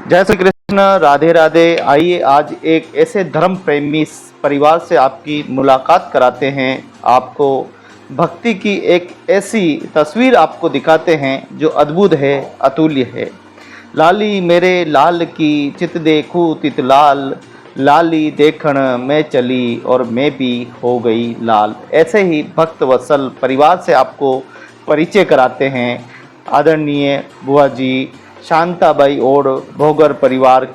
जय श्री कृष्ण, राधे राधे। आइए आज एक ऐसे धर्म प्रेमी परिवार से आपकी मुलाकात कराते हैं। आपको भक्ति की एक ऐसी तस्वीर आपको दिखाते हैं जो अद्भुत है, अतुल्य है। लाली मेरे लाल की चित देखूं तित लाल, लाली देखण मैं चली और मैं भी हो गई लाल। ऐसे ही भक्त वत्सल परिवार से आपको परिचय कराते हैं। आदरणीय बुआ जी शांताबाई और भोगर परिवार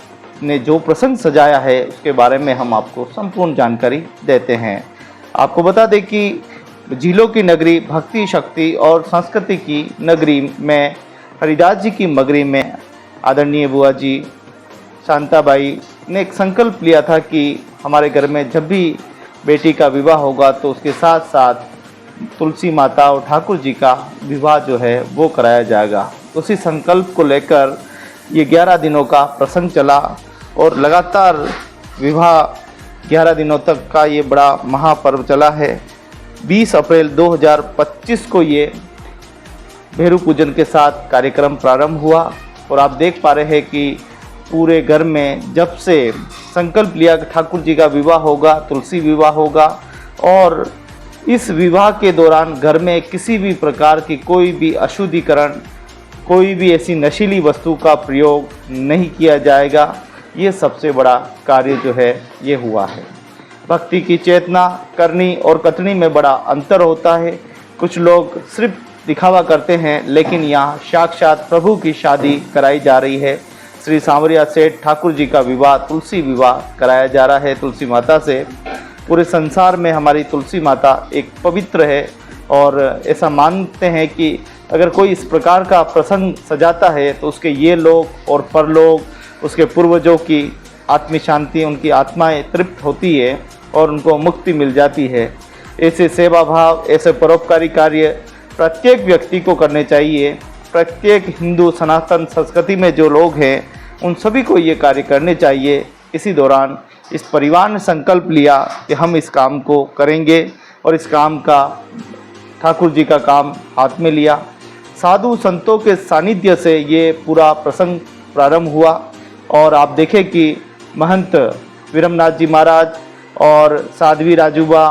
ने जो प्रसंग सजाया है उसके बारे में हम आपको संपूर्ण जानकारी देते हैं। आपको बता दें कि झीलों की नगरी, भक्ति शक्ति और संस्कृति की नगरी में हरिदास जी की मगरी में आदरणीय बुआ जी शांताबाई ने एक संकल्प लिया था कि हमारे घर में जब भी बेटी का विवाह होगा तो उसके साथ साथ तुलसी माता और ठाकुर जी का विवाह जो है वो कराया जाएगा। उसी संकल्प को लेकर ये 11 दिनों का प्रसंग चला और लगातार विवाह 11 दिनों तक का ये बड़ा महापर्व चला है। 20 अप्रैल 2025 को ये भैरू पूजन के साथ कार्यक्रम प्रारंभ हुआ और आप देख पा रहे हैं कि पूरे घर में जब से संकल्प लिया कि ठाकुर जी का विवाह होगा, तुलसी विवाह होगा, और इस विवाह के दौरान घर में किसी भी प्रकार की कोई भी अशुद्धिकरण, कोई भी ऐसी नशीली वस्तु का प्रयोग नहीं किया जाएगा। ये सबसे बड़ा कार्य जो है ये हुआ है। भक्ति की चेतना करनी और कथनी में बड़ा अंतर होता है। कुछ लोग सिर्फ दिखावा करते हैं, लेकिन यहाँ साक्षात प्रभु की शादी कराई जा रही है। श्री सांवरिया सेठ ठाकुर जी का विवाह, तुलसी विवाह कराया जा रहा है तुलसी माता से। पूरे संसार में हमारी तुलसी माता एक पवित्र है और ऐसा मानते हैं कि अगर कोई इस प्रकार का प्रसंग सजाता है तो उसके ये लोग और परलोक, उसके पूर्वजों की आत्मिक शांति, उनकी आत्माएं तृप्त होती है और उनको मुक्ति मिल जाती है। ऐसे सेवा भाव, ऐसे परोपकारी कार्य प्रत्येक व्यक्ति को करने चाहिए। प्रत्येक हिंदू सनातन संस्कृति में जो लोग हैं उन सभी को ये कार्य करने चाहिए। इसी दौरान इस परिवार ने संकल्प लिया कि हम इस काम को करेंगे और इस काम का, ठाकुर जी का काम हाथ में लिया। साधु संतों के सानिध्य से ये पूरा प्रसंग प्रारंभ हुआ और आप देखें कि महंत विरमनाथ जी महाराज और साध्वी राजूबा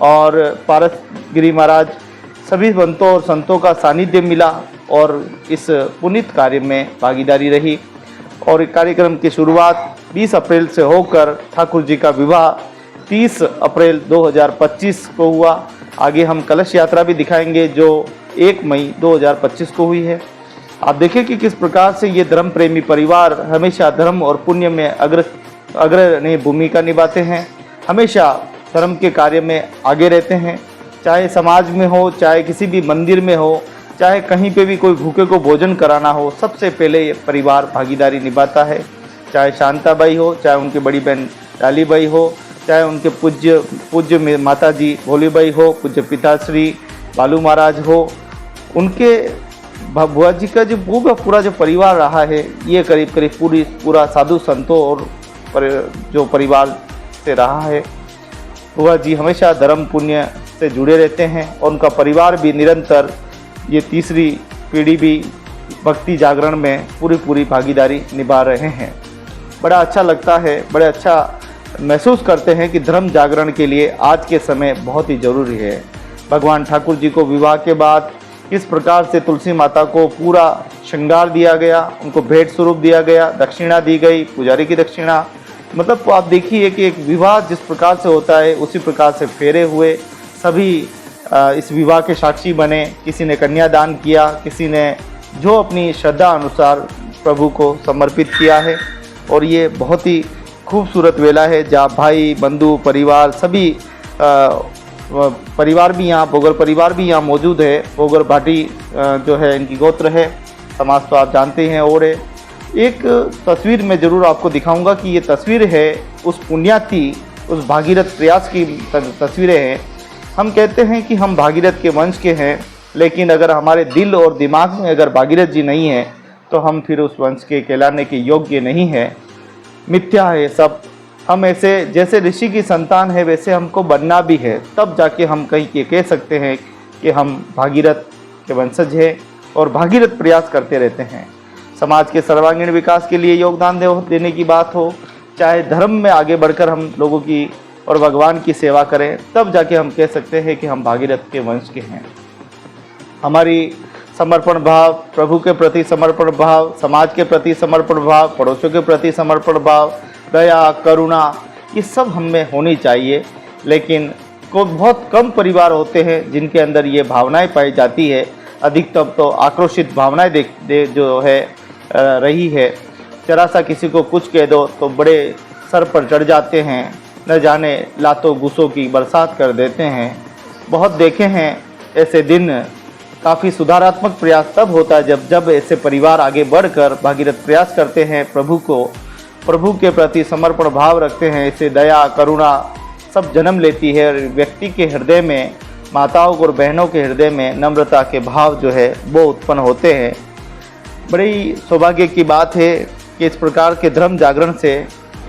और पारसगिरी महाराज, सभी संतों और संतों का सानिध्य मिला और इस पुनीत कार्य में भागीदारी रही। और कार्यक्रम की शुरुआत 20 अप्रैल से होकर ठाकुर जी का विवाह 30 अप्रैल 2025 को हुआ। आगे हम कलश यात्रा भी दिखाएंगे जो 1 मई 2025 को हुई है। आप देखें कि किस प्रकार से ये धर्म प्रेमी परिवार हमेशा धर्म और पुण्य में अग्रणी भूमिका निभाते हैं, हमेशा धर्म के कार्य में आगे रहते हैं। चाहे समाज में हो, चाहे किसी भी मंदिर में हो, चाहे कहीं पे भी कोई भूखे को भोजन कराना हो, सबसे पहले ये परिवार भागीदारी निभाता है। चाहे शांताबाई हो, चाहे उनकी बड़ी बहन लालीबाई हो, चाहे उनके पूज्य माता जी भोलीबाई हो, पूज्य पिताश्री बालू महाराज हो, उनके बुआ जी का जो पूरा जो परिवार रहा है, ये करीब करीब पूरा साधु संतों और जो परिवार से रहा है। बुआ जी हमेशा धर्म पुण्य से जुड़े रहते हैं और उनका परिवार भी निरंतर, ये तीसरी पीढ़ी भी भक्ति जागरण में पूरी भागीदारी निभा रहे हैं। बड़ा अच्छा लगता है, बड़े अच्छा महसूस करते हैं कि धर्म जागरण के लिए आज के समय बहुत ही ज़रूरी है। भगवान ठाकुर जी को विवाह के बाद किस प्रकार से तुलसी माता को पूरा श्रृंगार दिया गया, उनको भेंट स्वरूप दिया गया, दक्षिणा दी गई, पुजारी की दक्षिणा, मतलब आप देखिए कि एक विवाह जिस प्रकार से होता है उसी प्रकार से फेरे हुए, सभी इस विवाह के साक्षी बने। किसी ने कन्यादान किया, किसी ने जो अपनी श्रद्धा अनुसार प्रभु को समर्पित किया है। और ये बहुत ही खूबसूरत वेला है जहाँ भाई बंधु परिवार सभी परिवार भी यहाँ, भोगर परिवार भी यहाँ मौजूद है। भोगर भाटी जो है इनकी गोत्र है, समाज तो आप जानते हैं। और एक तस्वीर मैं ज़रूर आपको दिखाऊंगा कि ये तस्वीर है उस पुण्यार्थी, उस भागीरथ प्रयास की तस्वीरें हैं। हम कहते हैं कि हम भागीरथ के वंश के हैं, लेकिन अगर हमारे दिल और दिमाग में अगर भागीरथ जी नहीं है तो हम फिर उस वंश के कहलाने के योग्य नहीं हैं। मिथ्या है सब। हम ऐसे जैसे ऋषि की संतान है वैसे हमको बनना भी है, तब जाके हम कहीं ये कह सकते हैं कि हम भागीरथ के वंशज हैं और भागीरथ प्रयास करते रहते हैं। समाज के सर्वांगीण विकास के लिए योगदान देने की बात हो, चाहे धर्म में आगे बढ़कर हम लोगों की और भगवान की सेवा करें, तब जाके हम कह सकते हैं कि हम भागीरथ के वंश के हैं। हमारी समर्पण भाव, प्रभु के प्रति समर्पण भाव, समाज के प्रति समर्पण भाव, पड़ोसियों के प्रति समर्पण भाव, दया, करुणा, ये सब हम में होनी चाहिए। लेकिन बहुत कम परिवार होते हैं जिनके अंदर ये भावनाएं पाई जाती है। अधिकतम तो आक्रोशित भावनाएं जो है रही है। जरा सा किसी को कुछ कह दो तो बड़े सर पर चढ़ जाते हैं, न जाने लातों गुस्सों की बरसात कर देते हैं। बहुत देखे हैं ऐसे दिन। काफ़ी सुधारात्मक प्रयास तब होता है जब ऐसे परिवार आगे बढ़कर भागीरथ प्रयास करते हैं, प्रभु के प्रति समर्पण भाव रखते हैं। इससे दया, करुणा सब जन्म लेती है और व्यक्ति के हृदय में, माताओं और बहनों के हृदय में नम्रता के भाव जो है वो उत्पन्न होते हैं। बड़ी सौभाग्य की बात है कि इस प्रकार के धर्म जागरण से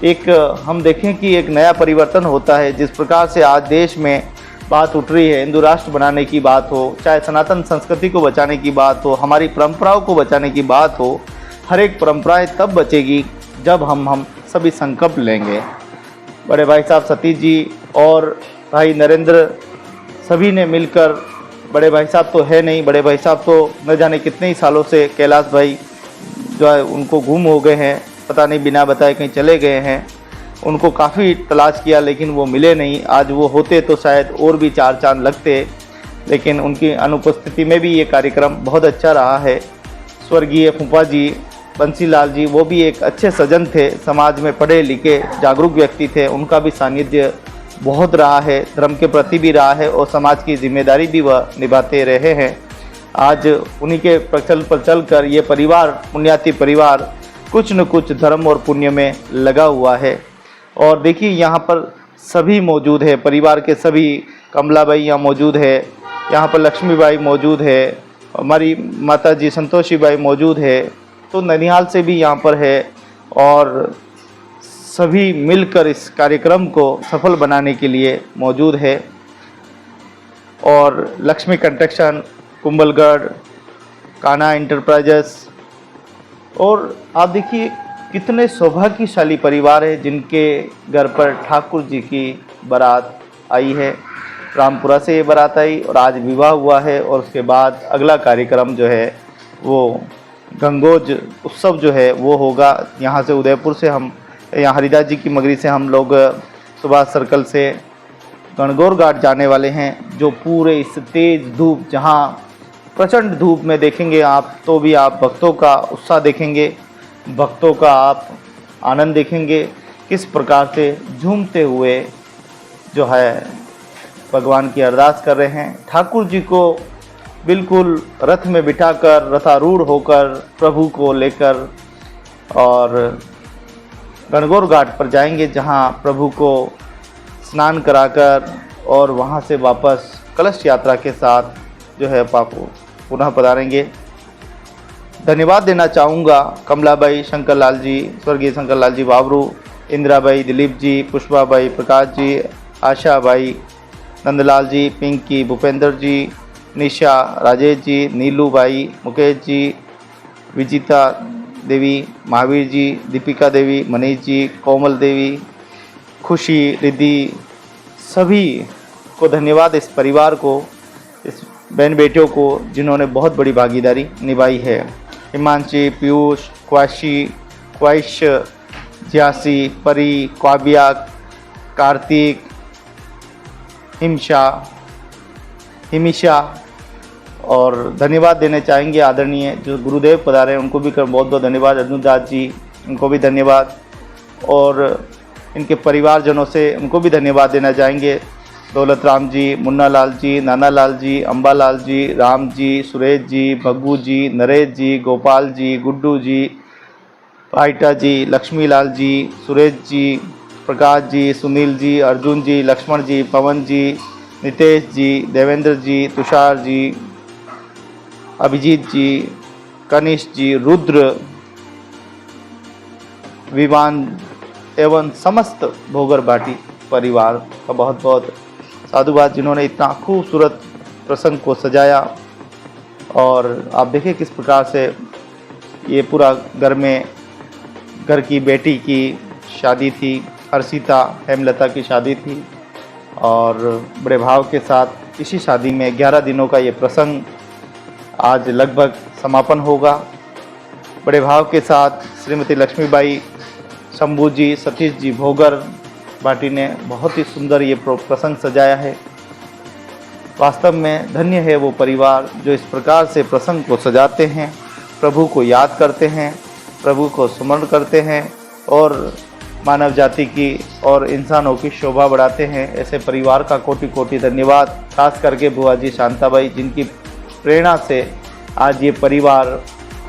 एक हम देखें कि एक नया परिवर्तन होता है। जिस प्रकार से आज देश में बात उठ रही है, हिंदू राष्ट्र बनाने की बात हो, चाहे सनातन संस्कृति को बचाने की बात हो, हमारी परंपराओं को बचाने की बात हो, हर एक परंपराएं तब बचेगी जब हम सभी संकल्प लेंगे। बड़े भाई साहब सतीश जी और भाई नरेंद्र सभी ने मिलकर, बड़े भाई साहब तो है नहीं, बड़े भाई साहब तो न जाने कितने ही सालों से कैलाश भाई जो है उनको गुम हो गए हैं, पता नहीं बिना बताए कहीं चले गए हैं। उनको काफ़ी तलाश किया लेकिन वो मिले नहीं। आज वो होते तो शायद और भी चार चांद लगते, लेकिन उनकी अनुपस्थिति में भी ये कार्यक्रम बहुत अच्छा रहा है। स्वर्गीय फूफा जी बंसीलाल जी, वो भी एक अच्छे सज्जन थे, समाज में पढ़े लिखे जागरूक व्यक्ति थे। उनका भी सानिध्य बहुत रहा है, धर्म के प्रति भी रहा है और समाज की जिम्मेदारी भी वह निभाते रहे हैं। आज उन्हीं के प्रचल पर चलकर ये परिवार, पुण्याति परिवार, कुछ न कुछ धर्म और पुण्य में लगा हुआ है। और देखिए यहाँ पर सभी मौजूद है, परिवार के सभी। कमलाबाई यहाँ मौजूद है, यहाँ पर लक्ष्मीबाई मौजूद है, हमारी माता जी संतोषी बाई मौजूद है, तो ननिहाल से भी यहाँ पर है। और सभी मिलकर इस कार्यक्रम को सफल बनाने के लिए मौजूद है। और लक्ष्मी कंस्ट्रक्शन, कुंभलगढ़, कान्हा इंटरप्राइजेस, और आप देखिए कितने सौभाग्यशाली परिवार है जिनके घर पर ठाकुर जी की बारात आई है। रामपुरा से ये बारात आई और आज विवाह हुआ है। और उसके बाद अगला कार्यक्रम जो है वो गंगोज उत्सव जो है वो होगा। यहाँ से उदयपुर से हम, यहाँ हरिदास जी की मगरी से हम लोग सुभाष सर्कल से गणगौर घाट जाने वाले हैं, जो पूरे इस तेज़ धूप, जहाँ प्रचंड धूप में देखेंगे आप तो भी आप भक्तों का उत्साह देखेंगे, भक्तों का आप आनंद देखेंगे, किस प्रकार से झूमते हुए जो है भगवान की अरदास कर रहे हैं। ठाकुर जी को बिल्कुल रथ में बिठाकर, रथारूढ़ होकर प्रभु को लेकर और गणगौर घाट पर जाएंगे, जहां प्रभु को स्नान कराकर और वहां से वापस कलश यात्रा के साथ जो है पापू पुनः पधारेंगे। धन्यवाद देना चाहूँगा कमलाबाई, शंकरलाल जी, स्वर्गीय शंकरलाल जी बाबरू, इंदिराबाई, दिलीप जी, पुष्पाबाई, प्रकाश जी, आशाबाई, नंदलाल जी, पिंकी, भूपेंद्र जी, निशा, राजेश जी, नीलू भाई, मुकेश जी, विजिता देवी, महावीर जी, दीपिका देवी, मनीष जी, कोमल देवी, खुशी, रिद्धि, सभी को धन्यवाद। इस परिवार को, इस बहन बेटियों को जिन्होंने बहुत बड़ी भागीदारी निभाई है। हिमांशी, पीयूष, ख्वाहिश, जियासी, परी, क्वाबिया, कार्तिक, हिमिशा, और धन्यवाद देने चाहेंगे आदरणीय जो गुरुदेव पधारे हैं उनको भी बहुत बहुत धन्यवाद। अर्जुनदास जी, उनको भी धन्यवाद। और इनके परिवारजनों से उनको भी धन्यवाद देना चाहेंगे। दौलत राम जी, मुन्ना लाल जी, नाना लाल जी, अम्बालाल जी, राम जी, सुरेश जी, भग्गू जी, नरेश जी, गोपाल जी, गुड्डू जी, पाइटा जी, लक्ष्मी लाल जी, सुरेश जी, प्रकाश जी, सुनील जी, अर्जुन जी, लक्ष्मण जी, पवन जी, नितेश जी, देवेंद्र जी, तुषार जी, अभिजीत जी, कनिष्ठ जी, रुद्र, विवान एवं समस्त भोगर बाटी परिवार का बहुत बहुत साधुवाद, जिन्होंने इतना खूबसूरत प्रसंग को सजाया। और आप देखिए किस प्रकार से ये पूरा घर की बेटी की शादी थी, हर्षिता हेमलता की शादी थी और बड़े भाव के साथ इसी शादी में 11 दिनों का ये प्रसंग आज लगभग समापन होगा। बड़े भाव के साथ श्रीमती लक्ष्मीबाई, शंभू जी, सतीश जी भोगर बाटी ने बहुत ही सुंदर ये प्रसंग सजाया है। वास्तव में धन्य है वो परिवार जो इस प्रकार से प्रसंग को सजाते हैं, प्रभु को याद करते हैं, प्रभु को स्मरण करते हैं और मानव जाति की और इंसानों की शोभा बढ़ाते हैं। ऐसे परिवार का कोटि कोटि धन्यवाद। खास करके बुआ जी शांताबाई, जिनकी प्रेरणा से आज ये परिवार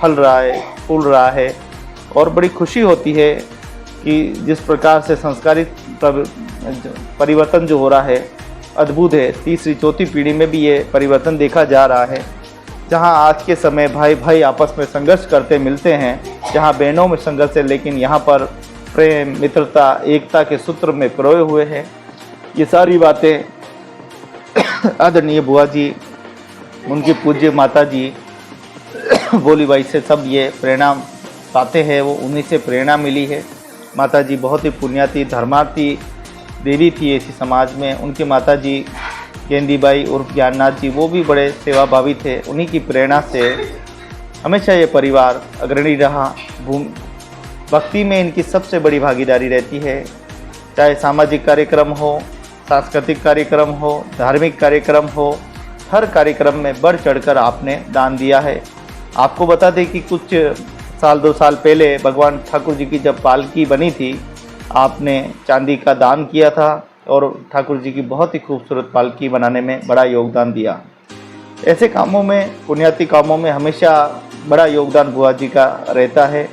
फल रहा है, फूल रहा है और बड़ी खुशी होती है कि जिस प्रकार से संस्कारित परिवर्तन जो हो रहा है अद्भुत है। तीसरी चौथी पीढ़ी में भी ये परिवर्तन देखा जा रहा है। जहाँ आज के समय भाई भाई आपस में संघर्ष करते मिलते हैं, जहाँ बहनों में संघर्ष है, लेकिन यहाँ पर प्रेम, मित्रता, एकता के सूत्र में पिरोए हुए हैं। ये सारी बातें आदरणीय बुआ जी, उनकी पूज्य माता जी भोलीबाई से सब ये प्रेरणा पाते हैं, वो उन्हीं से प्रेरणा मिली है। माता जी बहुत ही पुण्याती, धर्मार्थी देवी थी इसी समाज में। उनकी माता जी गेंदीबाई उर्फ ज्ञाननाथ जी, वो भी बड़े सेवाभावी थे। उन्हीं की प्रेरणा से हमेशा ये परिवार अग्रणी रहा। भक्ति में इनकी सबसे बड़ी भागीदारी रहती है, चाहे सामाजिक कार्यक्रम हो, सांस्कृतिक कार्यक्रम हो, धार्मिक कार्यक्रम हो, हर कार्यक्रम में बढ़ चढ़कर आपने दान दिया है। आपको बता दें कि कुछ साल 2 साल पहले भगवान ठाकुर जी की जब पालकी बनी थी, आपने चांदी का दान किया था और ठाकुर जी की बहुत ही खूबसूरत पालकी बनाने में बड़ा योगदान दिया। ऐसे कामों में, पुण्याति कामों में हमेशा बड़ा योगदान बुआ जी का रहता है।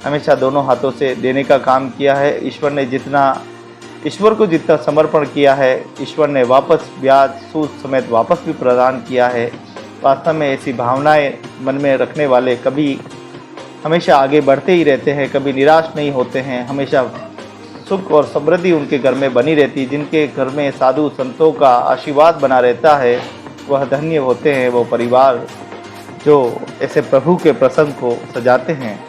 हमेशा दोनों हाथों से देने का काम किया है। ईश्वर को जितना समर्पण किया है, ईश्वर ने वापस ब्याज सूद समेत वापस भी प्रदान किया है। वास्तव में ऐसी भावनाएं मन में रखने वाले कभी हमेशा आगे बढ़ते ही रहते हैं, कभी निराश नहीं होते हैं। हमेशा सुख और समृद्धि उनके घर में बनी रहती। जिनके घर में साधु संतों का आशीर्वाद बना रहता है, वह धन्य होते हैं वो परिवार जो ऐसे प्रभु के प्रसंग को सजाते हैं।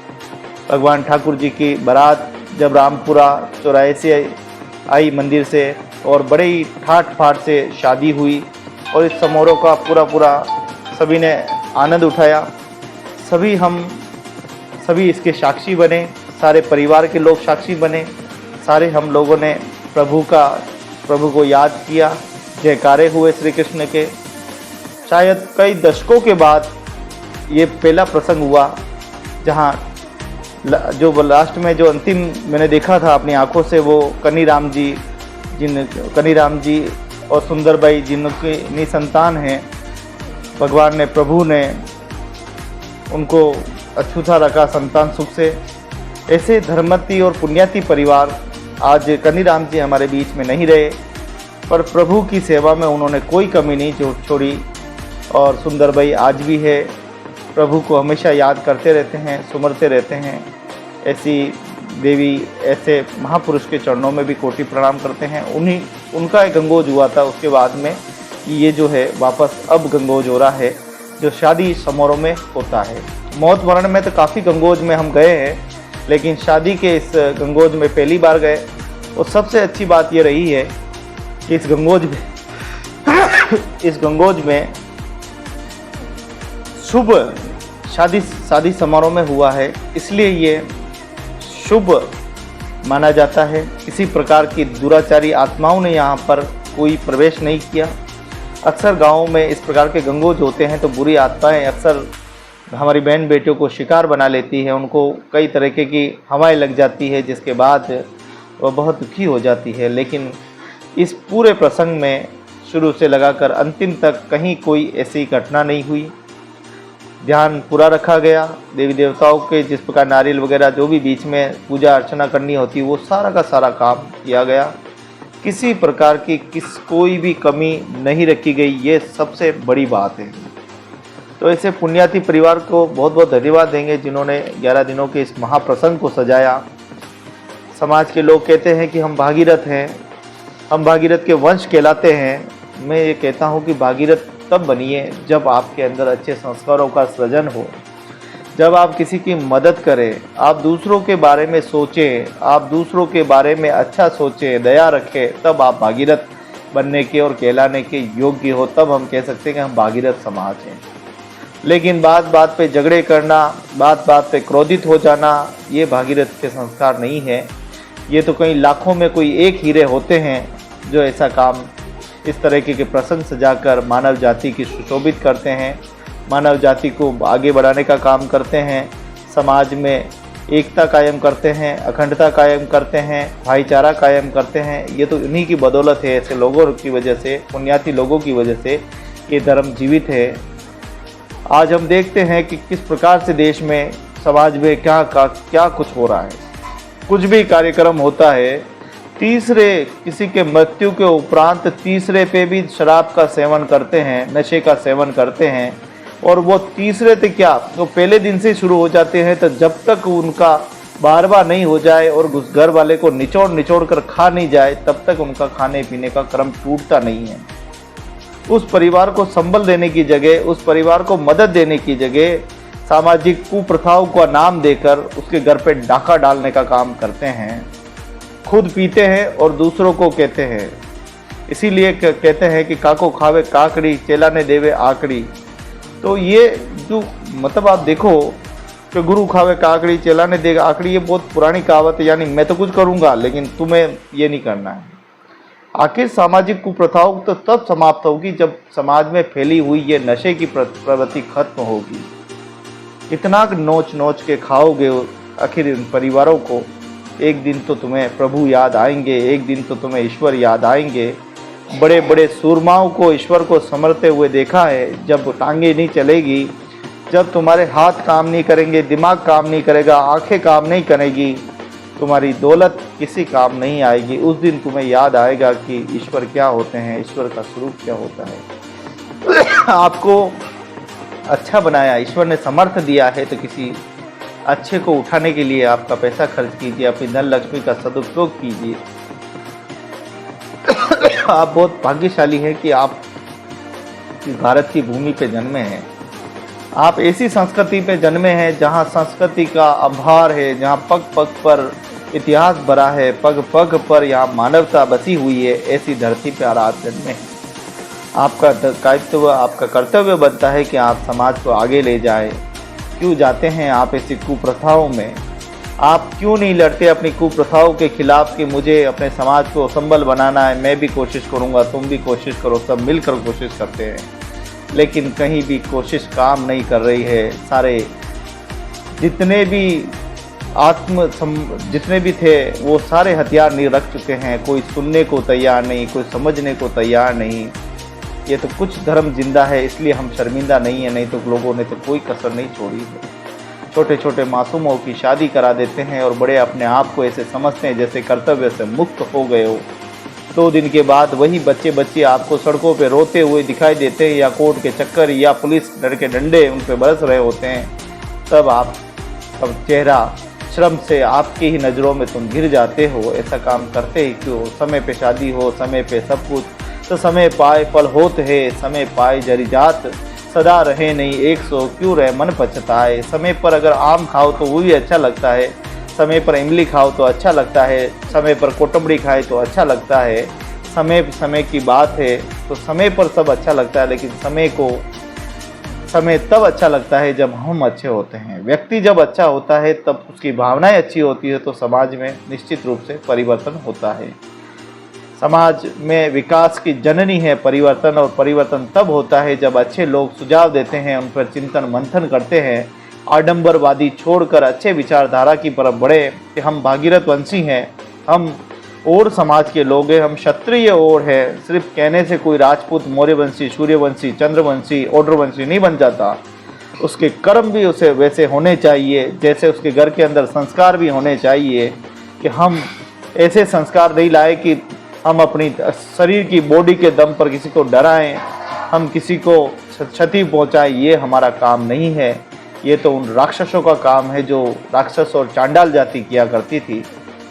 भगवान ठाकुर जी की बारात जब रामपुरा चौराहे से आई मंदिर से और बड़े ही ठाट फाट से शादी हुई और इस समारोह का पूरा सभी ने आनंद उठाया। सभी इसके साक्षी बने, सारे परिवार के लोग साक्षी बने। सारे हम लोगों ने प्रभु को याद किया, जयकारे हुए श्री कृष्ण के। शायद कई दशकों के बाद ये पहला प्रसंग हुआ जहाँ जो लास्ट में जो अंतिम मैंने देखा था अपनी आंखों से, वो कनीराम जी और सुंदरबाई जिनकी निसंतान हैं, भगवान ने, प्रभु ने उनको अछूता रखा संतान सुख से। ऐसे धर्मती और पुण्याती परिवार आज कनीराम जी हमारे बीच में नहीं रहे, पर प्रभु की सेवा में उन्होंने कोई कमी नहीं छोड़ी और सुंदरबाई आज भी है। प्रभु को हमेशा याद करते रहते हैं, सुमरते रहते हैं। ऐसी देवी, ऐसे महापुरुष के चरणों में भी कोटि प्रणाम करते हैं। उनका एक गंगोज हुआ था उसके बाद में, ये जो है वापस अब गंगोज हो रहा है जो शादी समारोह में होता है। मौत मरण में तो काफ़ी गंगोज में हम गए हैं, लेकिन शादी के इस गंगोज में पहली बार गए। और सबसे अच्छी बात ये रही है कि इस गंगोज में शुभ शादी समारोह में हुआ है, इसलिए ये शुभ माना जाता है। किसी प्रकार की दुराचारी आत्माओं ने यहाँ पर कोई प्रवेश नहीं किया। अक्सर गाँव में इस प्रकार के गंगोज होते हैं तो बुरी आत्माएं अक्सर हमारी बहन बेटियों को शिकार बना लेती है, उनको कई तरीके की हवाएं लग जाती है, जिसके बाद वह बहुत दुखी हो जाती है। लेकिन इस पूरे प्रसंग में शुरू से लगाकर अंतिम तक कहीं कोई ऐसी घटना नहीं हुई। ध्यान पूरा रखा गया। देवी देवताओं के जिस प्रकार नारियल वगैरह जो भी बीच में पूजा अर्चना करनी होती है, वो सारा का सारा काम किया गया। किसी प्रकार की कोई भी कमी नहीं रखी गई, ये सबसे बड़ी बात है। तो ऐसे पुण्याति परिवार को बहुत बहुत धन्यवाद देंगे जिन्होंने 11 दिनों के इस महाप्रसंग को सजाया। समाज के लोग कहते हैं कि हम भागीरथ हैं, हम भागीरथ के वंश कहलाते हैं। मैं ये कहता हूँ कि भागीरथ तब बनिए जब आपके अंदर अच्छे संस्कारों का सृजन हो, जब आप किसी की मदद करें, आप दूसरों के बारे में सोचें, आप दूसरों के बारे में अच्छा सोचें, दया रखें, तब आप भागीरथ बनने के और कहलाने के योग्य हो। तब हम कह सकते हैं कि हम भागीरथ समाज हैं। लेकिन बात बात पे झगड़े करना, बात बात पे क्रोधित हो जाना, ये भागीरथ के संस्कार नहीं है। ये तो कई लाखों में कोई एक हीरे होते हैं जो ऐसा काम, इस तरह के प्रसंग सजाकर मानव जाति की सुशोभित करते हैं, मानव जाति को आगे बढ़ाने का काम करते हैं, समाज में एकता कायम करते हैं, अखंडता कायम करते हैं, भाईचारा कायम करते हैं। ये तो इन्हीं की बदौलत है, ऐसे लोगों की वजह से, पुण्याती लोगों की वजह से ये धर्म जीवित है। आज हम देखते हैं कि किस प्रकार से देश में, समाज में क्या कुछ हो रहा है। कुछ भी कार्यक्रम होता है, तीसरे किसी के मृत्यु के उपरांत तीसरे पे भी शराब का सेवन करते हैं, नशे का सेवन करते हैं। और वो तीसरे थे क्या, वो पहले दिन से शुरू हो जाते हैं। तो जब तक उनका बारबा नहीं हो जाए और उस घर वाले को निचोड़ कर खा नहीं जाए, तब तक उनका खाने पीने का क्रम टूटता नहीं है। उस परिवार को संबल देने की जगह, उस परिवार को मदद देने की जगह सामाजिक कुप्रथाओं का नाम देकर उसके घर पे डाका डालने का काम करते हैं। खुद पीते हैं और दूसरों को कहते हैं। इसीलिए कहते हैं कि काको खावे काकड़ी, चेला ने देवे आकड़ी। तो ये जो मतलब आप देखो कि गुरु खावे काकड़ी, चेला ने देगा आकड़ी, ये बहुत पुरानी कहावत है। यानी मैं तो कुछ करूँगा लेकिन तुम्हें ये नहीं करना है। आखिर सामाजिक कुप्रथाओं तो तब समाप्त होगी जब समाज में फैली हुई ये नशे की प्रवृत्ति खत्म होगी। कितना नोच नोच के खाओगे आखिर इन परिवारों को, एक दिन तो तुम्हें प्रभु याद आएंगे, एक दिन तो तुम्हें ईश्वर याद आएंगे। बड़े बड़े सूरमाओं को ईश्वर को समरते हुए देखा है। जब टांगे नहीं चलेगी, जब तुम्हारे हाथ काम नहीं करेंगे, दिमाग काम नहीं करेगा, आंखें काम नहीं करेगी, तुम्हारी दौलत किसी काम नहीं आएगी, उस दिन तुम्हें याद आएगा कि ईश्वर क्या होते हैं, ईश्वर का स्वरूप क्या होता है। आपको अच्छा बनाया, ईश्वर ने समर्थ दिया है, तो किसी अच्छे को उठाने के लिए आपका पैसा खर्च कीजिए, अपनी धन लक्ष्मी का सदुपयोग कीजिए। आप बहुत भाग्यशाली हैं कि आप भारत की भूमि पे जन्मे हैं। आप ऐसी संस्कृति पे जन्मे हैं जहाँ संस्कृति का आभार है, जहाँ पग पग पर इतिहास भरा है, पग पग पर यहाँ मानवता बसी हुई है। ऐसी धरती पे आप जन्मे हैं। आपका दायित्व, आपका कर्तव्य बनता है कि आप समाज को आगे ले जाए। क्यों जाते हैं आप ऐसी कुप्रथाओं में? आप क्यों नहीं लड़ते अपनी कुप्रथाओं के खिलाफ कि मुझे अपने समाज को संबल बनाना है, मैं भी कोशिश करूंगा, तुम भी कोशिश करो, सब मिलकर कोशिश करते हैं। लेकिन कहीं भी कोशिश काम नहीं कर रही है। सारे जितने भी थे वो सारे हथियार नहीं रख चुके हैं। कोई सुनने को तैयार नहीं, कोई समझने को तैयार नहीं। ये तो कुछ धर्म जिंदा है, इसलिए हम शर्मिंदा नहीं है, नहीं तो लोगों ने तो कोई कसर नहीं छोड़ी है। छोटे छोटे मासूमों की शादी करा देते हैं और बड़े अपने आप को ऐसे समझते हैं जैसे कर्तव्य से मुक्त हो गए हो। 2 दिन के बाद वही बच्चे आपको सड़कों पे रोते हुए दिखाई देते हैं, या कोर्ट के चक्कर या पुलिस डर के डंडे उन पे बरस रहे होते हैं। तब आप अब चेहरा श्रम से आपकी ही नज़रों में तुम गिर जाते हो। ऐसा काम करते ही क्यों? समय पे शादी हो, समय पे सब कुछ, तो समय पाए फल होत है, समय पाए जरी जात, सदा रहे नहीं 100 क्यों रहे मन पछताए। समय पर अगर आम खाओ तो वो भी अच्छा लगता है, समय पर इमली खाओ तो अच्छा लगता है, समय पर कोटमड़ी खाए तो अच्छा लगता है। समय की बात है, तो समय पर सब अच्छा लगता है। लेकिन समय तब अच्छा लगता है जब हम अच्छे होते हैं। व्यक्ति जब अच्छा होता है, तब उसकी भावनाएं अच्छी होती है, तो समाज में निश्चित रूप से परिवर्तन होता है। समाज में विकास की जननी है परिवर्तन, और परिवर्तन तब होता है जब अच्छे लोग सुझाव देते हैं, उन पर चिंतन मंथन करते हैं, आडंबरवादी छोड़कर अच्छे विचारधारा की तरफ बढ़े कि हम भागीरथ वंशी हैं, हम और समाज के लोग हैं, हम क्षत्रिय और हैं। सिर्फ कहने से कोई राजपूत, मौर्यवंशी, सूर्यवंशी, चंद्रवंशी, ओड्रवंशी नहीं बन जाता। उसके कर्म भी उसे वैसे होने चाहिए जैसे उसके घर के अंदर संस्कार भी होने चाहिए। कि हम ऐसे संस्कार नहीं लाए कि हम अपनी शरीर की बॉडी के दम पर किसी को डराएं, हम किसी को क्षति पहुंचाएं, ये हमारा काम नहीं है। ये तो उन राक्षसों का काम है जो राक्षस और चांडाल जाति किया करती थी।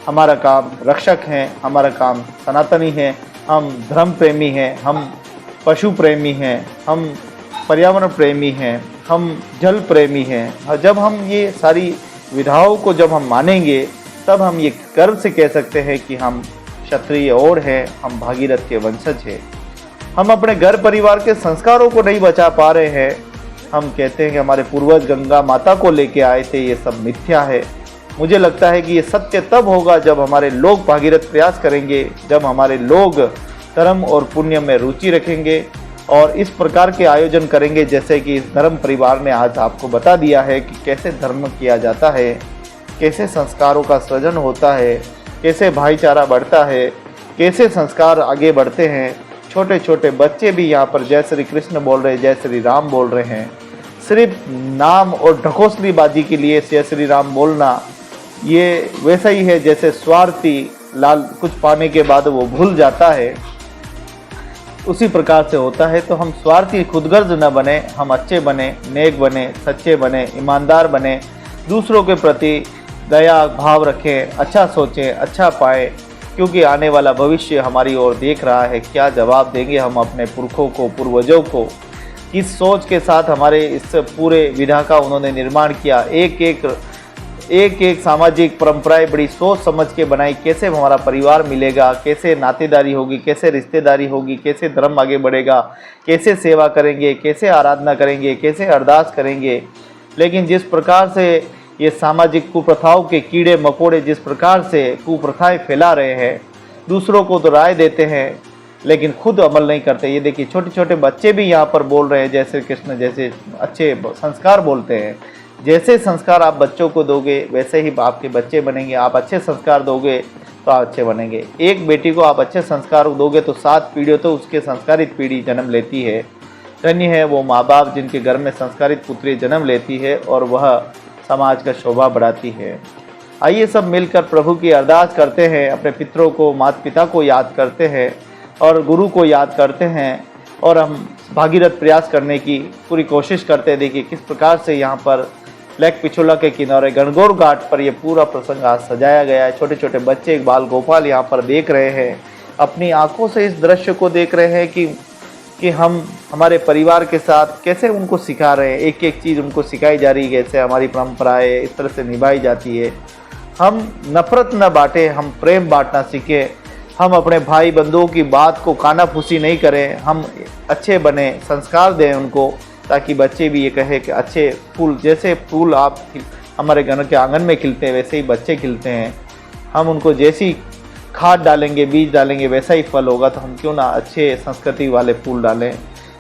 हमारा काम रक्षक हैं, हमारा काम सनातनी है, हम धर्म प्रेमी हैं, हम पशु प्रेमी हैं, हम पर्यावरण प्रेमी हैं, हम जल प्रेमी हैं। जब हम ये सारी विधाओं को जब हम मानेंगे, तब हम ये गर्व से कह सकते हैं कि हम क्षत्रिय और हैं, हम भागीरथ के वंशज हैं। हम अपने घर परिवार के संस्कारों को नहीं बचा पा रहे हैं। हम कहते हैं कि हमारे पूर्वज गंगा माता को लेके आए थे, ये सब मिथ्या है। मुझे लगता है कि ये सत्य तब होगा जब हमारे लोग भागीरथ प्रयास करेंगे, जब हमारे लोग धर्म और पुण्य में रुचि रखेंगे और इस प्रकार के आयोजन करेंगे, जैसे कि इस धर्म परिवार ने आज आपको बता दिया है कि कैसे धर्म किया जाता है, कैसे संस्कारों का सृजन होता है, कैसे भाईचारा बढ़ता है, कैसे संस्कार आगे बढ़ते हैं। छोटे छोटे बच्चे भी यहाँ पर जय श्री कृष्ण बोल रहे हैं, जय श्री राम बोल रहे हैं। सिर्फ नाम और ढकोसलीबाजी के लिए जय श्री राम बोलना, ये वैसा ही है जैसे स्वार्थी लाल कुछ पाने के बाद वो भूल जाता है, उसी प्रकार से होता है। तो हम स्वार्थी खुदगर्ज न बने, हम अच्छे बने, नेक बने, सच्चे बने, ईमानदार बने, दूसरों के प्रति दया भाव रखें, अच्छा सोचें, अच्छा पाएं, क्योंकि आने वाला भविष्य हमारी ओर देख रहा है। क्या जवाब देंगे हम अपने पुरखों को, पूर्वजों को, किस सोच के साथ हमारे इस पूरे विधा का उन्होंने निर्माण किया। एक एक सामाजिक परंपराएं बड़ी सोच समझ के बनाई, कैसे हमारा परिवार मिलेगा, कैसे नातेदारी होगी, कैसे रिश्तेदारी होगी, कैसे धर्म आगे बढ़ेगा, कैसे सेवा करेंगे, कैसे आराधना करेंगे, कैसे अरदास करेंगे। लेकिन जिस प्रकार से ये सामाजिक कुप्रथाओं के कीड़े मकोड़े जिस प्रकार से कुप्रथाएं फैला रहे हैं, दूसरों को तो राय देते हैं लेकिन खुद अमल नहीं करते। ये देखिए छोटे छोटे बच्चे भी यहाँ पर बोल रहे हैं जय श्री कृष्ण, जैसे अच्छे संस्कार बोलते हैं। जैसे संस्कार आप बच्चों को दोगे वैसे ही आपके बच्चे बनेंगे। आप अच्छे संस्कार दोगे तो आप अच्छे बनेंगे। एक बेटी को आप अच्छे संस्कार दोगे तो 7 पीढ़ियों तो उसके संस्कारित पीढ़ी जन्म लेती है। धन्य है वो माँ बाप जिनके घर में संस्कारित पुत्री जन्म लेती है और वह समाज का शोभा बढ़ाती है। आइए सब मिलकर प्रभु की अरदास करते हैं, अपने पितरों को, माता पिता को याद करते हैं और गुरु को याद करते हैं और हम भागीरथ प्रयास करने की पूरी कोशिश करते हैं। देखिए किस प्रकार से यहाँ पर लेक पिछोला के किनारे गणगौर घाट पर यह पूरा प्रसंग आज सजाया गया है। छोटे छोटे बच्चे एक बाल गोपाल यहाँ पर देख रहे हैं, अपनी आंखों से इस दृश्य को देख रहे हैं कि हम हमारे परिवार के साथ कैसे उनको सिखा रहे हैं। एक एक चीज़ उनको सिखाई जा रही है, कैसे हमारी परंपराएं इस तरह से निभाई जाती है। हम नफरत न बांटें, हम प्रेम बांटना सीखें। हम अपने भाई बंधुओं की बात को कानाफूसी नहीं करें, हम अच्छे बने, संस्कार दें उनको, ताकि बच्चे भी ये कहे कि अच्छे फूल, जैसे फूल आप हमारे घर के आंगन में खिलते हैं वैसे ही बच्चे खिलते हैं। हम उनको जैसी खाद डालेंगे, बीज डालेंगे, वैसा ही फल होगा। तो हम क्यों ना अच्छे संस्कृति वाले फूल डालें,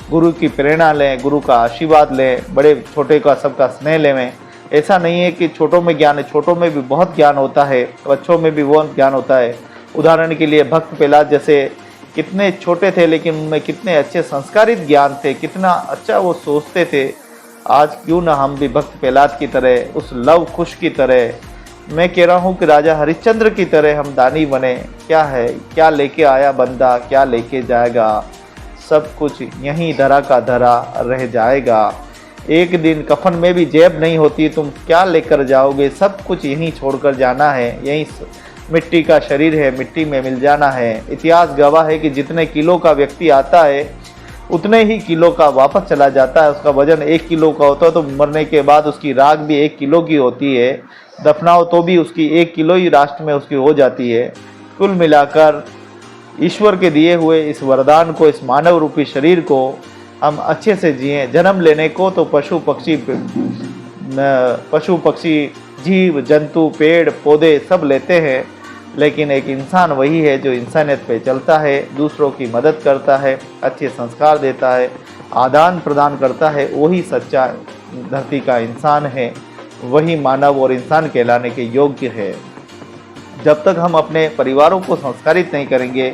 गुरु की प्रेरणा लें, गुरु का आशीर्वाद लें, बड़े छोटे का सबका स्नेह लें। ऐसा नहीं है कि छोटों में ज्ञान है, छोटों में भी बहुत ज्ञान होता है, बच्चों में भी बहुत ज्ञान होता है। उदाहरण के लिए भक्त प्रहलाद जैसे कितने छोटे थे लेकिन उनमें कितने अच्छे संस्कारित ज्ञान थे, कितना अच्छा वो सोचते थे। आज क्यों ना हम भी भक्त प्रहलाद की तरह, उस लव कुश की तरह, मैं कह रहा हूँ कि राजा हरिश्चंद्र की तरह हम दानी बने। क्या है, क्या लेके आया बंदा, क्या लेके जाएगा, सब कुछ यहीं धरा का धरा रह जाएगा। एक दिन कफन में भी जेब नहीं होती, तुम क्या लेकर जाओगे, सब कुछ यहीं छोड़कर जाना है। यहीं मिट्टी का शरीर है, मिट्टी में मिल जाना है। इतिहास गवाह है कि जितने किलो का व्यक्ति आता है उतने ही किलो का वापस चला जाता है। उसका वजन 1 किलो का होता है तो मरने के बाद उसकी राख भी 1 किलो की होती है, दफनाओ तो भी उसकी 1 किलो ही राष्ट्र में उसकी हो जाती है। कुल मिलाकर ईश्वर के दिए हुए इस वरदान को, इस मानव रूपी शरीर को हम अच्छे से जिएं। जन्म लेने को तो पशु पक्षी जीव जंतु पेड़ पौधे सब लेते हैं, लेकिन एक इंसान वही है जो इंसानियत पे चलता है, दूसरों की मदद करता है, अच्छे संस्कार देता है, आदान प्रदान करता है। वही सच्चा धरती का इंसान है, वही मानव और इंसान कहलाने के योग्य है। जब तक हम अपने परिवारों को संस्कारित नहीं करेंगे,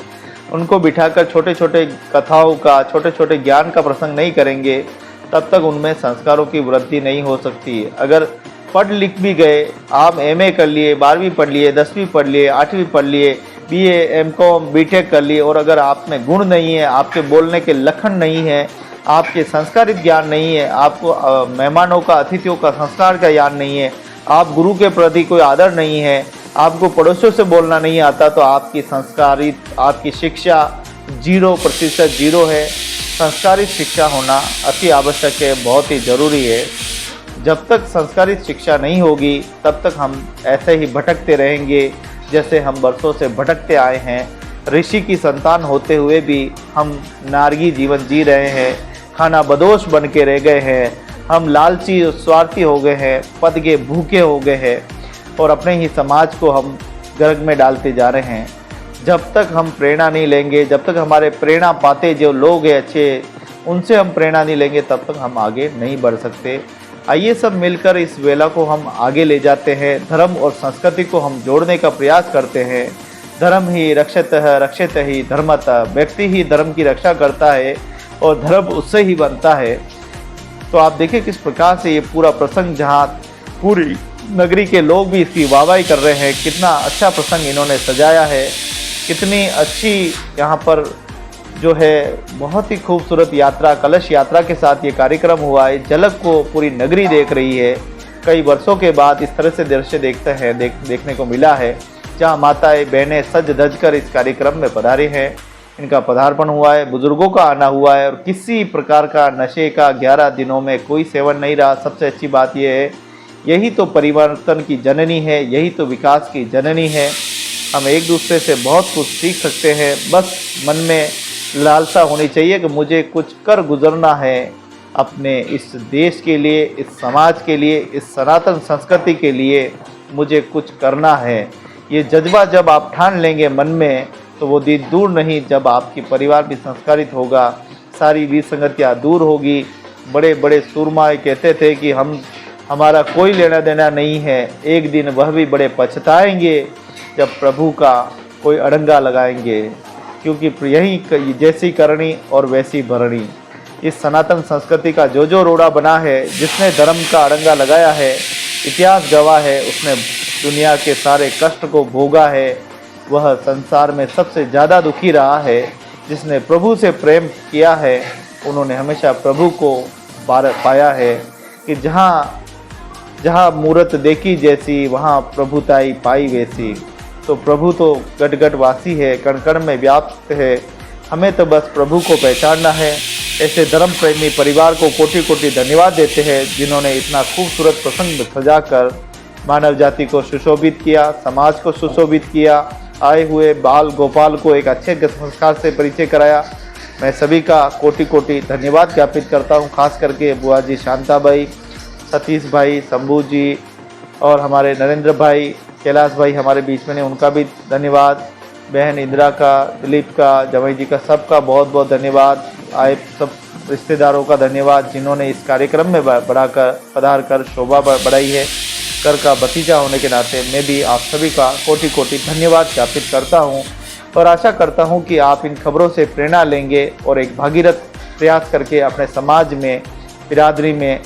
उनको बिठाकर छोटे छोटे कथाओं का, छोटे छोटे ज्ञान का प्रसंग नहीं करेंगे, तब तक उनमें संस्कारों की वृद्धि नहीं हो सकती। अगर पढ़ लिख भी गए, आप MA कर लिए, 12वीं पढ़ लिए, 10वीं पढ़ लिए, 8वीं पढ़ लिए, BA MCOM BTech कर लिए, और अगर आप में गुण नहीं है, आपके बोलने के लक्षण नहीं है, आपके संस्कारित ज्ञान नहीं है, आपको मेहमानों का, अतिथियों का संस्कार का ज्ञान नहीं है, आप गुरु के प्रति कोई आदर नहीं है, आपको पड़ोसियों से बोलना नहीं आता, तो आपकी संस्कारित, आपकी शिक्षा 0% 0 है। संस्कारित शिक्षा होना अति आवश्यक है, बहुत ही ज़रूरी है। जब तक संस्कारित शिक्षा नहीं होगी तब तक हम ऐसे ही भटकते रहेंगे जैसे हम बरसों से भटकते आए हैं। ऋषि की संतान होते हुए भी हम नारगी जीवन जी रहे हैं, खाना बदोश बन के रह गए हैं, हम लालची और स्वार्थी हो गए हैं, पद के भूखे हो गए हैं और अपने ही समाज को हम गर्ग में डालते जा रहे हैं। जब तक हम प्रेरणा नहीं लेंगे, जब तक हमारे प्रेरणा पाते जो लोग हैं अच्छे, उनसे हम प्रेरणा नहीं लेंगे, तब तक हम आगे नहीं बढ़ सकते। आइए सब मिलकर इस वेला को हम आगे ले जाते हैं। धर्म और संस्कृति को हम जोड़ने का प्रयास करते हैं। धर्म ही रक्षित ही धर्मतः, व्यक्ति ही धर्म की रक्षा करता है और धर्म उससे ही बनता है। तो आप देखिए किस प्रकार से ये पूरा प्रसंग, जहाँ पूरी नगरी के लोग भी इसकी वाहवाही कर रहे हैं, कितना अच्छा प्रसंग इन्होंने सजाया है, कितनी अच्छी यहाँ पर जो है बहुत ही खूबसूरत यात्रा, कलश यात्रा के साथ ये कार्यक्रम हुआ है। झलक को पूरी नगरी देख रही है। कई वर्षों के बाद इस तरह से दृश्य देखने को मिला है, जहाँ माताएं बहनें सज धज कर इस कार्यक्रम में पधारे हैं। इनका पदार्पण हुआ है, बुजुर्गों का आना हुआ है और किसी प्रकार का नशे का 11 दिनों में कोई सेवन नहीं रहा। सबसे अच्छी बात यह है, यही तो परिवर्तन की जननी है, यही तो विकास की जननी है। हम एक दूसरे से बहुत कुछ सीख सकते हैं। बस मन में लालसा होनी चाहिए कि मुझे कुछ कर गुजरना है अपने इस देश के लिए, इस समाज के लिए, इस सनातन संस्कृति के लिए मुझे कुछ करना है। ये जज्बा जब आप ठान लेंगे मन में, तो वो दिन दूर नहीं जब आपकी परिवार भी संस्कारित होगा, सारी विसंगतियाँ दूर होगी। बड़े बड़े सूरमा कहते थे कि हमारा कोई लेना देना नहीं है, एक दिन वह भी बड़े पछताएंगे जब प्रभु का कोई अड़ंगा लगाएंगे, क्योंकि यही जैसी करनी और वैसी भरनी। इस सनातन संस्कृति का जो रोड़ा बना है, जिसने धर्म का अड़ंगा लगाया है, इतिहास गवाह है, उसने दुनिया के सारे कष्ट को भोगा है। वह संसार में सबसे ज़्यादा दुखी रहा है। जिसने प्रभु से प्रेम किया है, उन्होंने हमेशा प्रभु को पाया है कि जहाँ मूरत देखी जैसी, वहाँ प्रभुताई पाई वैसी। तो प्रभु तो गट गट वासी है, कण कण में व्याप्त है। हमें तो बस प्रभु को पहचानना है। ऐसे धर्म प्रेमी परिवार को कोटि कोटि धन्यवाद देते हैं, जिन्होंने इतना खूबसूरत प्रसंग सजाकर मानव जाति को सुशोभित किया, समाज को सुशोभित किया, आए हुए बाल गोपाल को एक अच्छे संस्कार से परिचय कराया। मैं सभी का कोटि कोटि धन्यवाद ज्ञापित करता हूँ। खास करके बुआ जी शांता भाई, सतीश भाई, शंभू जी और हमारे नरेंद्र भाई, कैलाश भाई हमारे बीच में ने, उनका भी धन्यवाद। बहन इंदिरा का, दिलीप का, जवाई जी का, सबका बहुत बहुत धन्यवाद। आए सब रिश्तेदारों का धन्यवाद, जिन्होंने इस कार्यक्रम में पधार कर शोभा बढ़ाई है। कर का भतीजा होने के नाते मैं भी आप सभी का कोटि कोटि धन्यवाद ज्ञापित करता हूँ और आशा करता हूँ कि आप इन खबरों से प्रेरणा लेंगे और एक भागीरथ प्रयास करके अपने समाज में, बिरादरी में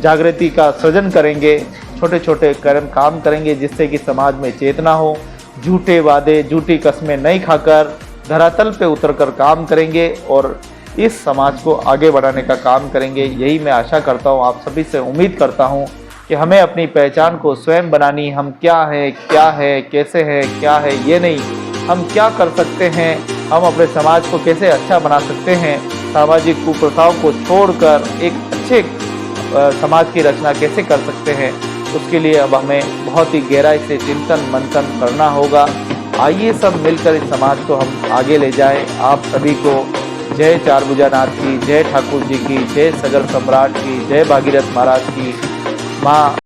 जागृति का सृजन करेंगे। छोटे छोटे काम करेंगे जिससे कि समाज में चेतना हो। झूठे वादे, झूठी कस्में नहीं खाकर धरातल पे उतरकर काम करेंगे और इस समाज को आगे बढ़ाने का काम करेंगे। यही मैं आशा करता हूँ, आप सभी से उम्मीद करता हूँ कि हमें अपनी पहचान को स्वयं बनानी। हम क्या है, कैसे है, क्या है ये नहीं, हम क्या कर सकते हैं, हम अपने समाज को कैसे अच्छा बना सकते हैं, सामाजिक कुप्रथाओं को छोड़कर एक अच्छे समाज की रचना कैसे कर सकते हैं, उसके लिए अब हमें बहुत ही गहराई से चिंतन मंथन करना होगा। आइए सब मिलकर इस समाज को हम आगे ले जाएं। आप सभी को जय चारभुजानाथ की, जय ठाकुर जी की, जय सगर सम्राट की, जय भागीरथ महाराज की। माँ